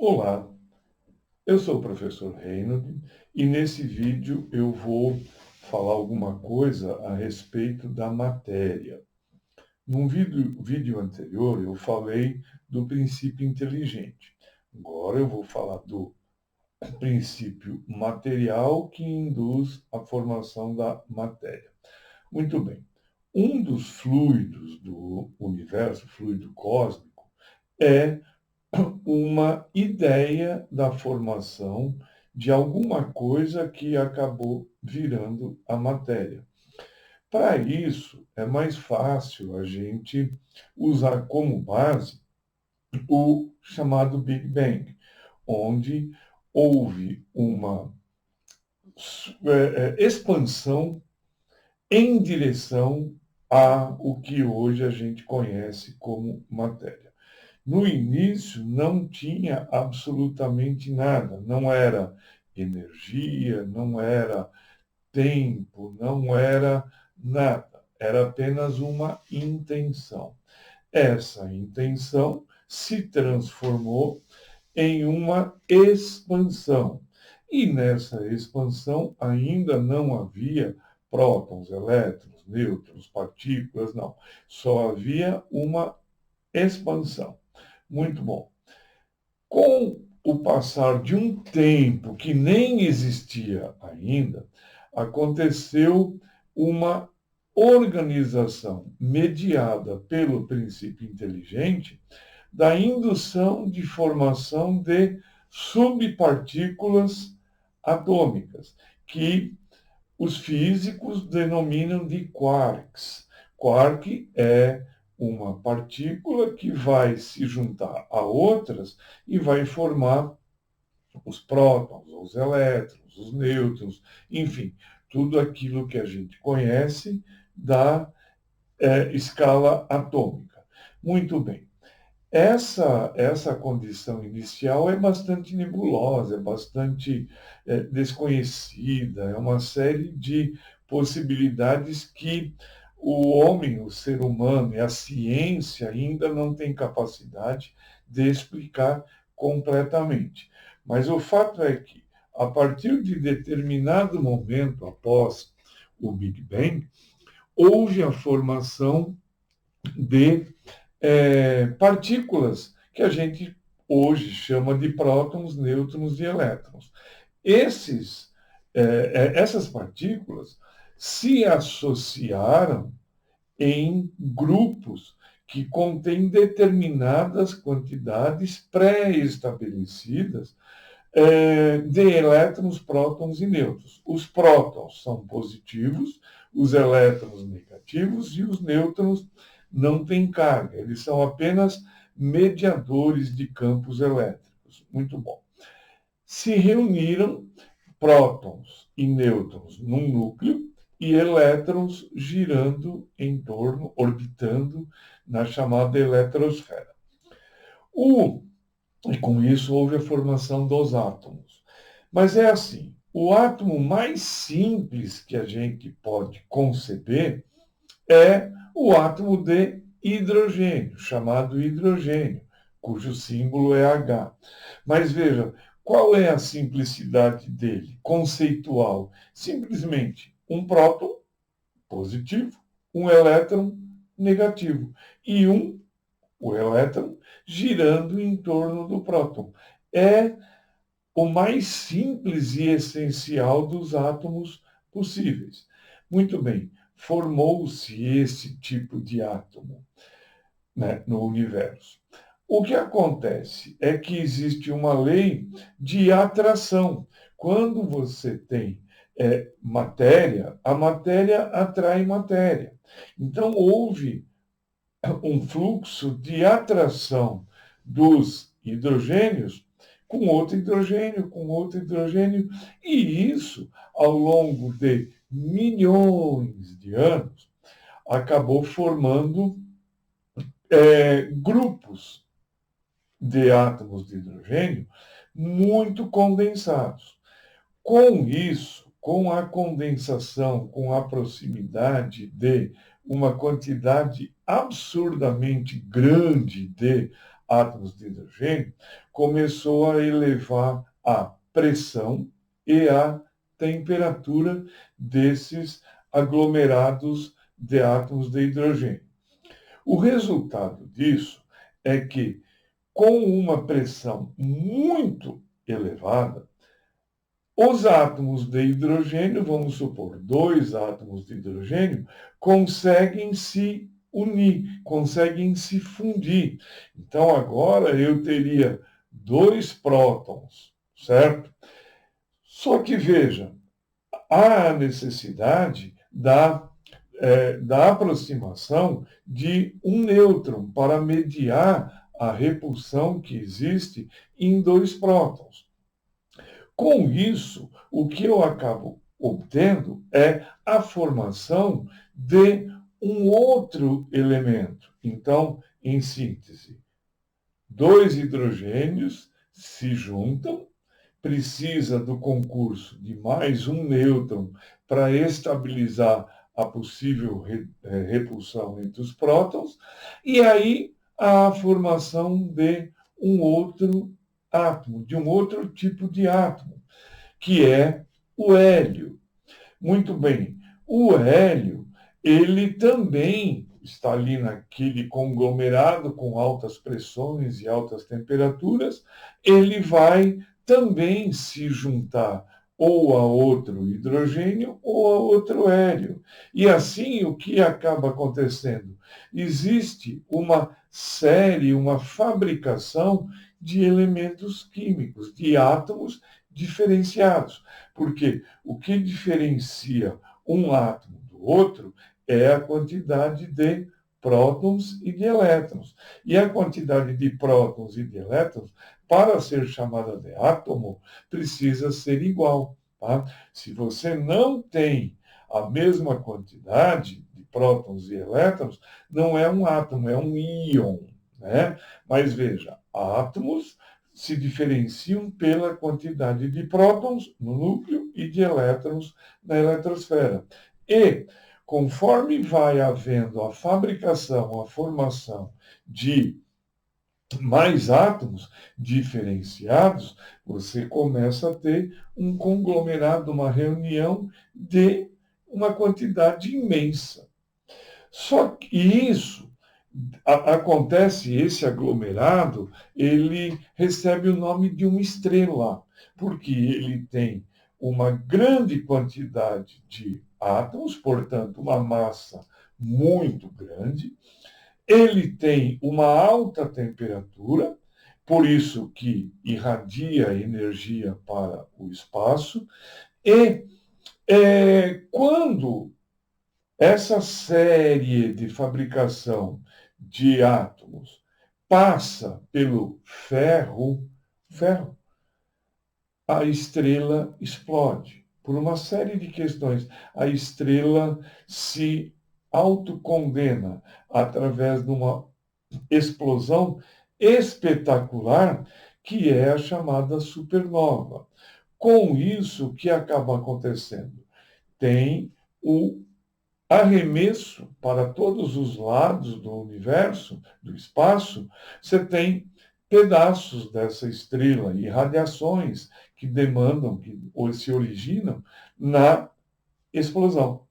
Olá, eu sou o professor Reinhold e nesse vídeo eu vou falar alguma coisa a respeito da matéria. Num vídeo anterior eu falei do princípio inteligente. Agora eu vou falar do princípio material que induz a formação da matéria. Muito bem. Um dos fluidos do universo, fluido cósmico, é uma ideia da formação de alguma coisa que acabou virando a matéria. Para isso, é mais fácil a gente usar como base o chamado Big Bang, onde houve uma expansão em direção a o que hoje a gente conhece como matéria. No início não tinha absolutamente nada, não era energia, não era tempo, não era nada, era apenas uma intenção. Essa intenção se transformou em uma expansão. E nessa expansão ainda não havia prótons, elétrons, nêutrons, partículas, não. Só havia uma expansão. Muito bom. Com o passar de um tempo que nem existia ainda, aconteceu uma organização mediada pelo princípio inteligente da indução de formação de subpartículas atômicas, que os físicos denominam de quarks. Quark é uma partícula que vai se juntar a outras e vai formar os prótons, os elétrons, os nêutrons, enfim, tudo aquilo que a gente conhece da escala atômica. Muito bem. Essa condição inicial é bastante nebulosa, é bastante desconhecida, é uma série de possibilidades que o homem, o ser humano e a ciência ainda não têm capacidade de explicar completamente. Mas o fato é que, a partir de determinado momento após o Big Bang, houve a formação de partículas que a gente hoje chama de prótons, nêutrons e elétrons. Essas partículas se associaram em grupos que contêm determinadas quantidades pré-estabelecidas de elétrons, prótons e nêutrons. Os prótons são positivos, os elétrons negativos e os nêutrons não têm carga, eles são apenas mediadores de campos elétricos. Muito bom. Se reuniram prótons e nêutrons num núcleo e elétrons girando em torno, orbitando na chamada eletrosfera. E com isso houve a formação dos átomos. Mas é assim, o átomo mais simples que a gente pode conceber é o átomo de hidrogênio, chamado hidrogênio, cujo símbolo é H. Mas veja, qual é a simplicidade dele, conceitual? Simplesmente um próton positivo, um elétron negativo e o elétron, girando em torno do próton. É o mais simples e essencial dos átomos possíveis. Muito bem, formou-se esse tipo de átomo, né, no universo. O que acontece é que existe uma lei de atração. Quando você tem matéria, a matéria atrai matéria. Então, houve um fluxo de atração dos hidrogênios com outro hidrogênio, e isso, ao longo de milhões de anos, acabou formando grupos de átomos de hidrogênio muito condensados. Com isso, com a condensação, com a proximidade de uma quantidade absurdamente grande de átomos de hidrogênio, começou a elevar a pressão e a temperatura desses aglomerados de átomos de hidrogênio. O resultado disso é que, com uma pressão muito elevada, os átomos de hidrogênio, vamos supor, 2 átomos de hidrogênio, conseguem se unir, conseguem se fundir. Então, agora eu teria 2 prótons, certo? Só que, veja, há a necessidade da aproximação de um nêutron para mediar a repulsão que existe em 2 prótons. Com isso, o que eu acabo obtendo é a formação de um outro elemento. Então, em síntese, 2 hidrogênios se juntam, precisa do concurso de mais um nêutron para estabilizar a possível repulsão entre os prótons, e aí a formação de um outro átomo, de um outro tipo de átomo, que é o hélio. Muito bem, o hélio, ele também está ali naquele conglomerado com altas pressões e altas temperaturas, ele vai também se juntar ou a outro hidrogênio ou a outro hélio. E assim, o que acaba acontecendo? Existe uma série, uma fabricação de elementos químicos, de átomos diferenciados. Porque o que diferencia um átomo do outro é a quantidade de prótons e de elétrons. E a quantidade de prótons e de elétrons, para ser chamada de átomo, precisa ser igual. Tá? Se você não tem a mesma quantidade de prótons e elétrons, não é um átomo, é um íon. Né? Mas veja, átomos se diferenciam pela quantidade de prótons no núcleo e de elétrons na eletrosfera. E, conforme vai havendo a fabricação, a formação de mais átomos diferenciados, você começa a ter um conglomerado, uma reunião de uma quantidade imensa. Só que isso acontece, esse aglomerado, ele recebe o nome de uma estrela, porque ele tem uma grande quantidade de átomos, portanto, uma massa muito grande. Ele tem uma alta temperatura, por isso que irradia energia para o espaço. E quando essa série de fabricação de átomos passa pelo ferro, a estrela explode. Por uma série de questões, a estrela se autocondena através de uma explosão espetacular, que é a chamada supernova. Com isso, o que acaba acontecendo? Tem o arremesso para todos os lados do universo, do espaço, você tem pedaços dessa estrela e radiações que demandam, que se originam na explosão.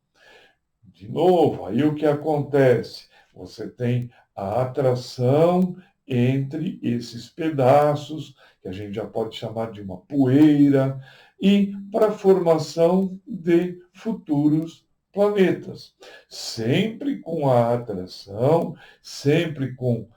De novo, aí o que acontece? Você tem a atração entre esses pedaços, que a gente já pode chamar de uma poeira, e para a formação de futuros planetas. Sempre com a atração, sempre com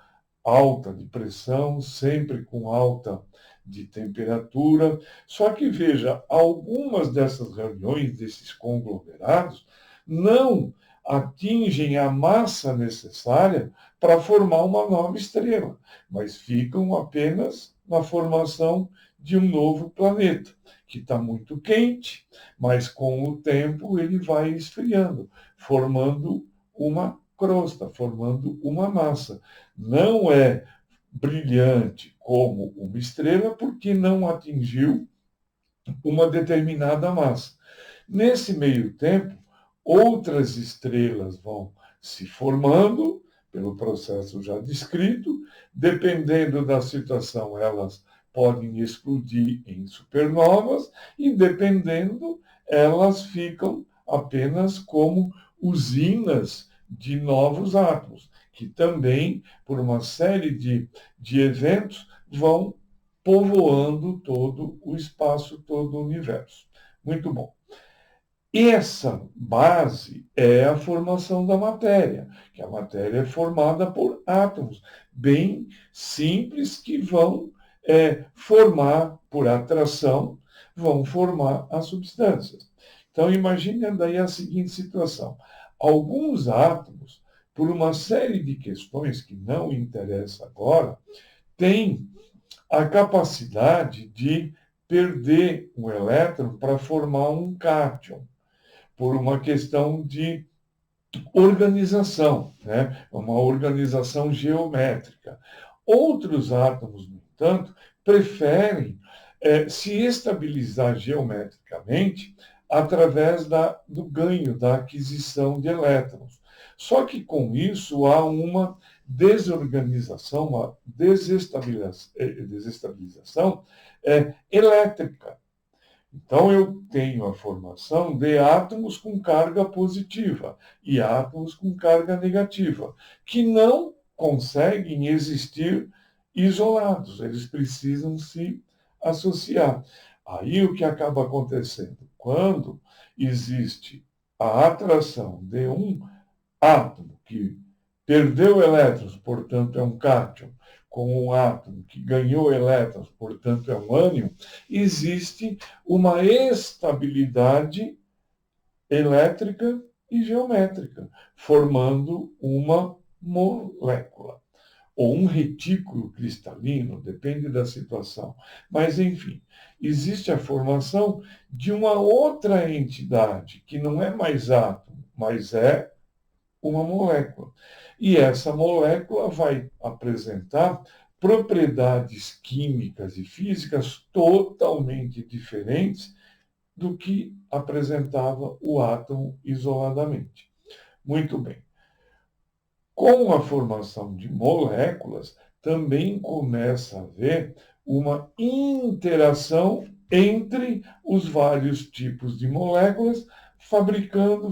alta de pressão, sempre com alta de temperatura. Só que, veja, algumas dessas reuniões, desses conglomerados, não atingem a massa necessária para formar uma nova estrela, mas ficam apenas na formação de um novo planeta, que está muito quente, mas com o tempo ele vai esfriando, formando uma crosta, formando uma massa. Não é brilhante como uma estrela porque não atingiu uma determinada massa. Nesse meio tempo, outras estrelas vão se formando, pelo processo já descrito. Dependendo da situação, elas podem explodir em supernovas e, dependendo, elas ficam apenas como usinas de novos átomos, que também, por uma série de eventos, vão povoando todo o espaço, todo o universo. Muito bom. Essa base é a formação da matéria, que a matéria é formada por átomos bem simples que vão formar, por atração, vão formar as substâncias. Então, imagine daí a seguinte situação. Alguns átomos, por uma série de questões que não interessa agora, têm a capacidade de perder um elétron para formar um cátion, por uma questão de organização, né? Uma organização geométrica. Outros átomos, no entanto, preferem se estabilizar geometricamente através do ganho, da aquisição de elétrons. Só que com isso há uma desorganização, uma desestabilização elétrica. Então, eu tenho a formação de átomos com carga positiva e átomos com carga negativa, que não conseguem existir isolados, eles precisam se associar. Aí o que acaba acontecendo? Quando existe a atração de um átomo que perdeu elétrons, portanto é um cátion, com um átomo que ganhou elétrons, portanto é um ânion, existe uma estabilidade elétrica e geométrica, formando uma molécula, ou um retículo cristalino, depende da situação. Mas, enfim, existe a formação de uma outra entidade, que não é mais átomo, mas é uma molécula. E essa molécula vai apresentar propriedades químicas e físicas totalmente diferentes do que apresentava o átomo isoladamente. Muito bem. Com a formação de moléculas, também começa a haver uma interação entre os vários tipos de moléculas,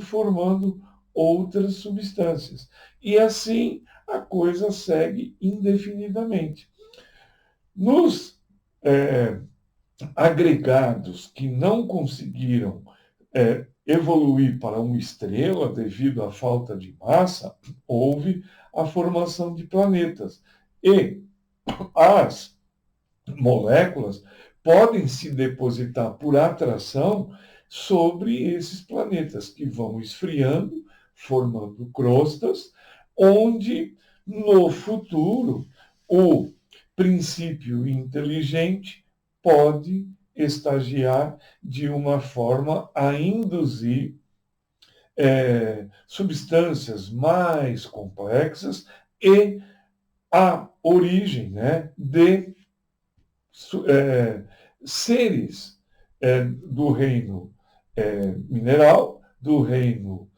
formando outras substâncias. E assim a coisa segue indefinidamente. Nos agregados que não conseguiram evoluir para uma estrela devido à falta de massa, houve a formação de planetas. E as moléculas podem se depositar por atração sobre esses planetas, que vão esfriando, formando crostas, onde no futuro o princípio inteligente pode estagiar de uma forma a induzir substâncias mais complexas e a origem, né, de seres do reino mineral, do reino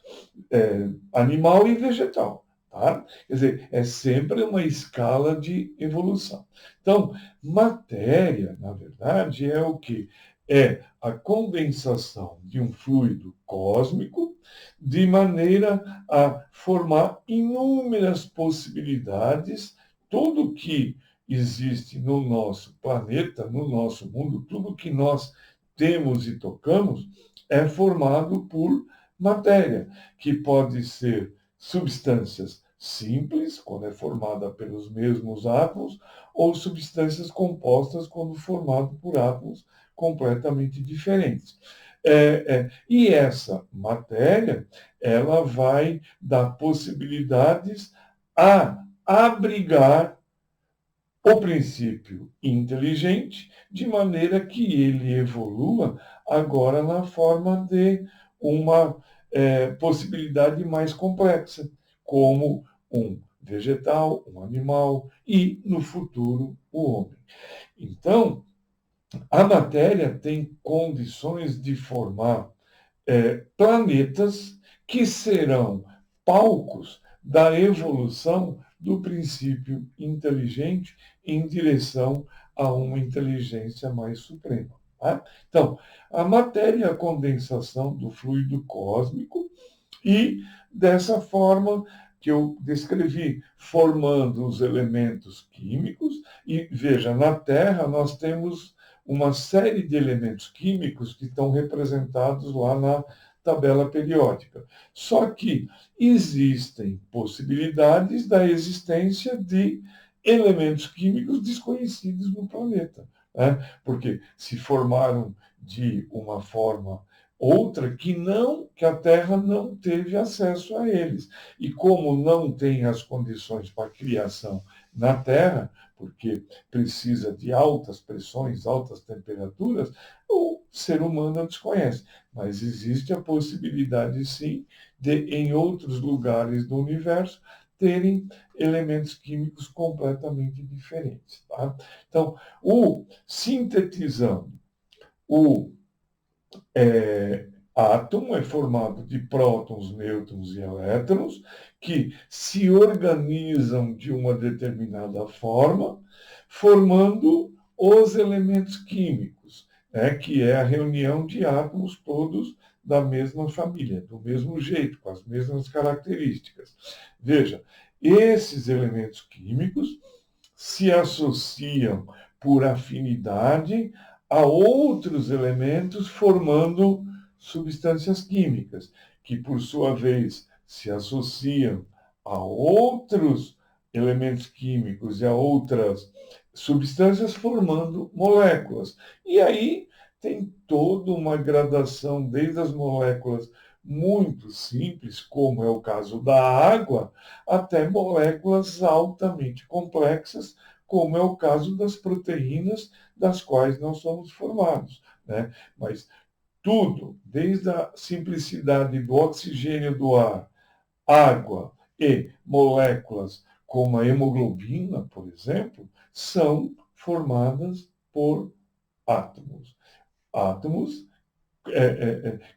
animal e vegetal. Tá? Quer dizer, é sempre uma escala de evolução. Então, matéria, na verdade, é o que? É a condensação de um fluido cósmico de maneira a formar inúmeras possibilidades. Tudo que existe no nosso planeta, no nosso mundo, tudo que nós temos e tocamos é formado por matéria, que pode ser substâncias simples, quando é formada pelos mesmos átomos, ou substâncias compostas, quando formado por átomos completamente diferentes. E essa matéria, ela vai dar possibilidades a abrigar o princípio inteligente, de maneira que ele evolua agora na forma de uma possibilidade mais complexa, como um vegetal, um animal e, no futuro, o homem. Então, a matéria tem condições de formar planetas que serão palcos da evolução do princípio inteligente em direção a uma inteligência mais suprema. Tá? Então, a matéria é a condensação do fluido cósmico e dessa forma que eu descrevi, formando os elementos químicos, e veja, na Terra nós temos uma série de elementos químicos que estão representados lá na tabela periódica. Só que existem possibilidades da existência de elementos químicos desconhecidos no planeta, né? Porque se formaram de uma forma outra que a Terra não teve acesso a eles. E como não tem as condições para a criação na Terra, porque precisa de altas pressões, altas temperaturas, o ser humano desconhece. Mas existe a possibilidade, sim, de, em outros lugares do universo, terem elementos químicos completamente diferentes. Tá? Então, sintetizando, o átomo é formado de prótons, nêutrons e elétrons, que se organizam de uma determinada forma, formando os elementos químicos, né, que é a reunião de átomos todos da mesma família, do mesmo jeito, com as mesmas características. Veja, esses elementos químicos se associam por afinidade a outros elementos, formando substâncias químicas, que, por sua vez, se associam a outros elementos químicos e a outras substâncias, formando moléculas. E aí tem toda uma gradação, desde as moléculas muito simples, como é o caso da água, até moléculas altamente complexas, como é o caso das proteínas das quais nós somos formados, né? Mas tudo, desde a simplicidade do oxigênio do ar, água e moléculas como a hemoglobina, por exemplo, são formadas por átomos. Átomos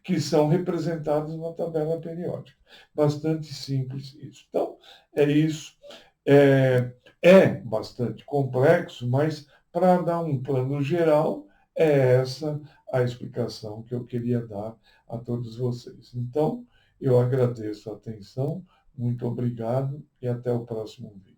que são representados na tabela periódica. Bastante simples isso. Então, é isso. É bastante complexo, mas para dar um plano geral, é essa a explicação que eu queria dar a todos vocês. Então, eu agradeço a atenção, muito obrigado e até o próximo vídeo.